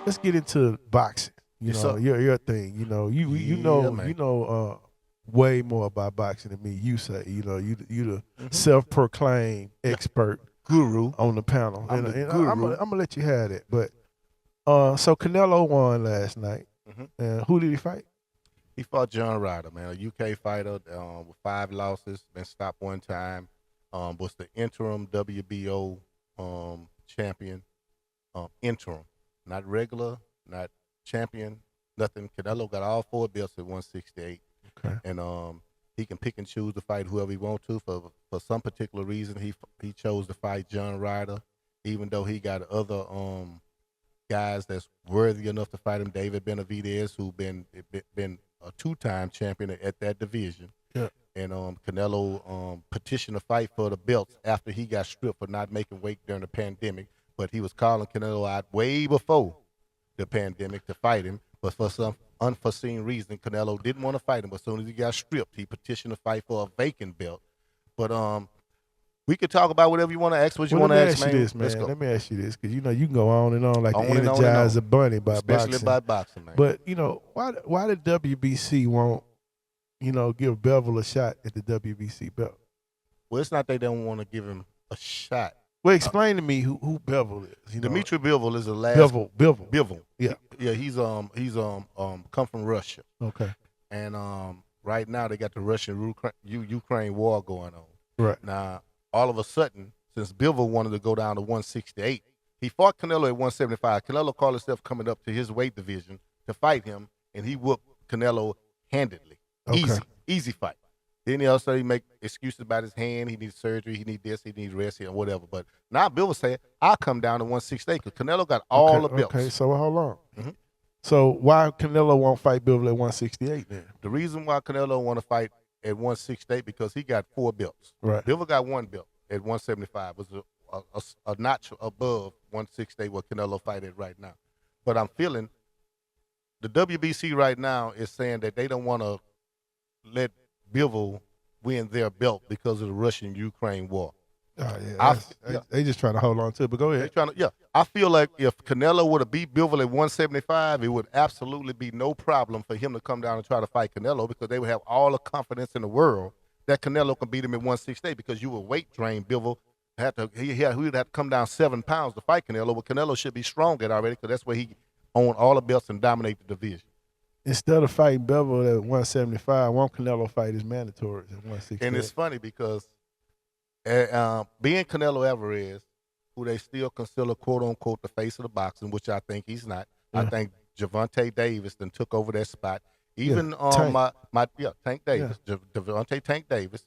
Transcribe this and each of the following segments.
let's get into boxing. Yes, sir. Your thing. Yeah, man. Way more about boxing than me. You say, you the Mhm. self-proclaimed Yeah. expert Guru. on the panel, I'm and, the and I'm guru. gonna let you have it. But so Canelo won last night, Mhm. and who did he fight? He fought John Ryder, man, a UK fighter with 5 losses, been stopped one time. Was the interim WBO champion, interim, not regular, not champion, nothing. Canelo got all 4 belts at 168, Okay. and he can pick and choose to fight whoever he wants to. For some particular reason, he chose to fight John Ryder, even though he got other guys that's worthy enough to fight him. David Benavidez, who been a 2-time champion at that division, Yeah. and Canelo petitioned to fight for the belts after he got stripped for not making weight during the pandemic. But he was calling Canelo out way before the pandemic to fight him. But for some unforeseen reason, Canelo didn't want to fight him. But as soon as he got stripped, he petitioned to fight for a vacant belt. But we could talk about whatever you want to ask. What you Well, let want to me ask, ask you man? this, Let's man. go. Let me ask you this, because you can go on and on like the On and on and on. Energizer Bunny by Especially boxing. by boxing, man. But why did WBC won't give Bevel a shot at the WBC belt? Well, it's not they don't want to give him a shot. Well, explain to me who Bevel is. Dimitri Bivol is the last. Bivol. Bivol. Yeah. He's come from Russia, Okay. and right now they got the Russian-Ukraine war going on. Right. Now, all of a sudden, since Bivol wanted to go down to 168, he fought Canelo at 175. Canelo called himself coming up to his weight division to fight him, and he whooped Canelo handedly. Okay. Easy fight. Then he also make excuses about his hand. He needs surgery. He needs this. He needs rest or whatever. But now Bill was saying, I'll come down to 168 because Canelo got all the belts. Okay, so hold on. Mhm. So why Canelo won't fight Bevel at 168 then? The reason why Canelo want to fight at 168 because he got 4 belts. Right. Bivol got 1 belt at 175, was a notch above 168 what Canelo fight at right now. But I'm feeling the WBC right now is saying that they don't want to let Bivol win their belt because of the Russian-Ukraine war. Oh yeah, they just trying to hold on to it. But go ahead. I feel like if Canelo would have beat Bivol at 175, it would absolutely be no problem for him to come down and try to fight Canelo because they would have all the confidence in the world that Canelo can beat him at 168 because you would weight drain Bivol. He would have to come down 7 pounds to fight Canelo, but Canelo should be strong at already because that's where he owned all the belts and dominate the division. Instead of fighting Bevel at 175, won't Canelo fight his mandatories at 168? And it's funny because being Canelo Alvarez, who they still consider quote unquote the face of the boxing, which I think he's not. Yeah. I think Gervonta Davis then took over that spot. Even Tank Davis, Gervonta Tank Davis,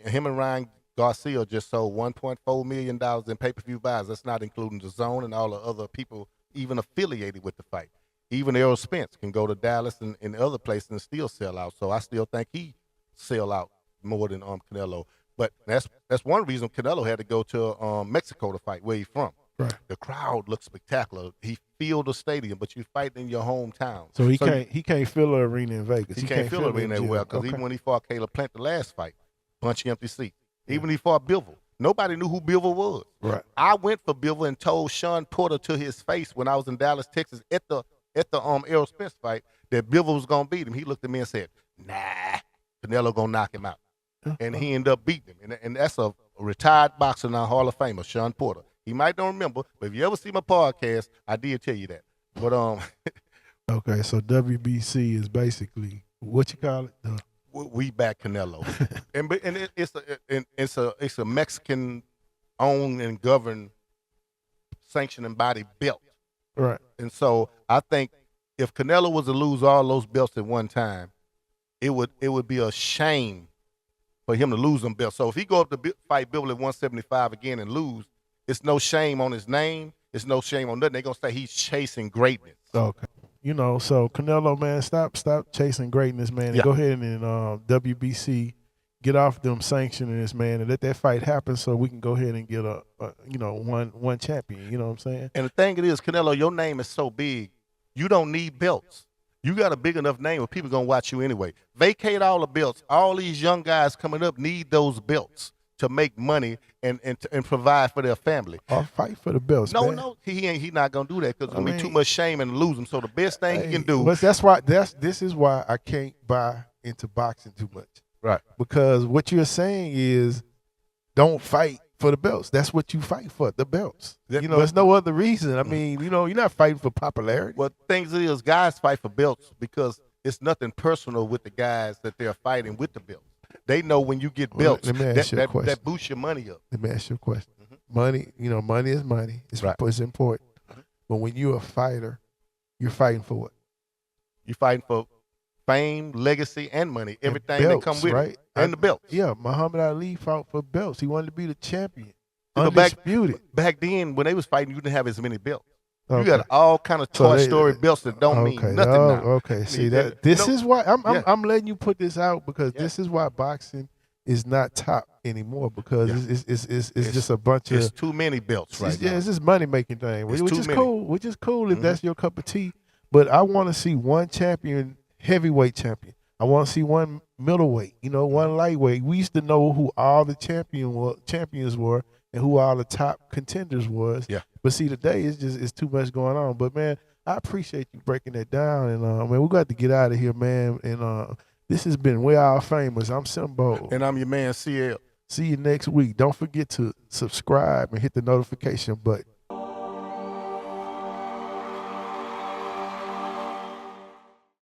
him and Ryan Garcia just sold $1.4 million in pay-per-view buys. That's not including the Zone and all the other people even affiliated with the fight. Even Errol Spence can go to Dallas and other places and still sell out. So I still think he sell out more than Canelo. But that's one reason Canelo had to go to Mexico to fight, where he's from. Right. The crowd looks spectacular. He filled the stadium, but you fight in your hometown. So he can't fill the arena in Vegas. He can't fill the arena well because even when he fought Caleb Plant the last fight, bunch of empty seats. Even when he fought Bivol, nobody knew who Bivol was. Right. I went for Bivol and told Sean Porter to his face when I was in Dallas, Texas, at the Errol Spence fight that Bivol was gonna beat him. He looked at me and said, "Nah, Canelo gonna knock him out." And he ended up beating him. And that's a retired boxer now, Hall of Famer, Sean Porter. He might don't remember, but if you ever see my podcast, I did tell you that. But okay, so WBC is basically what you call it? We back Canelo, and it's a Mexican owned and governed, sanctioned and body belt. Right. And so I think if Canelo was to lose all those belts at one time, it would be a shame for him to lose them belts. So if he go up to fight Bivol at 175 again and lose, it's no shame on his name. It's no shame on nothing. They're gonna say he's chasing greatness. Okay. So Canelo, man, stop chasing greatness, man, and go ahead and WBC get off them sanctioning this, man, and let that fight happen so we can go ahead and get one champion. You know what I'm saying? And the thing it is, Canelo, your name is so big, you don't need belts. You got a big enough name where people gonna watch you anyway. Vacate all the belts. All these young guys coming up need those belts. to make money and provide for their family. Or fight for the belts. No, man. no, he not gonna do that because it's gonna be too much shame and lose him. So the best thing he can do. Well, this is why I can't buy into boxing too much. Right. Because what you're saying is, don't fight for the belts. That's what you fight for, the belts. There's no other reason. I mean, you're not fighting for popularity. Well, things is, guys fight for belts because it's nothing personal with the guys that they're fighting with the belts. They know when you get belts, that boosts your money up. Let me ask you a question. Money, money is money. It's important. But when you're a fighter, you're fighting for what? You're fighting for fame, legacy, and money. Everything belts, that come with it. And the belts. Yeah, Muhammad Ali fought for belts. He wanted to be the champion. Undisputed. Back then, when they was fighting, you didn't have as many belts. Okay. You got all kind of Toy Story belts that don't mean nothing now. Okay, see that. This is why I'm letting you put this out because this is why boxing is not top anymore because it's just a bunch of. It's too many belts right now. Yeah, it's just money making thing, which is cool. Which is cool if that's your cup of tea. But I want to see one champion, heavyweight champion. I want to see one middleweight. One lightweight. We used to know who all the champions were and who all the top contenders was. Yeah. But see, today it's too much going on. But man, I appreciate you breaking that down. And man, we got to get out of here, man. And this has been We All Famous. I'm Simbo. And I'm your man, CL. See you next week. Don't forget to subscribe and hit the notification button.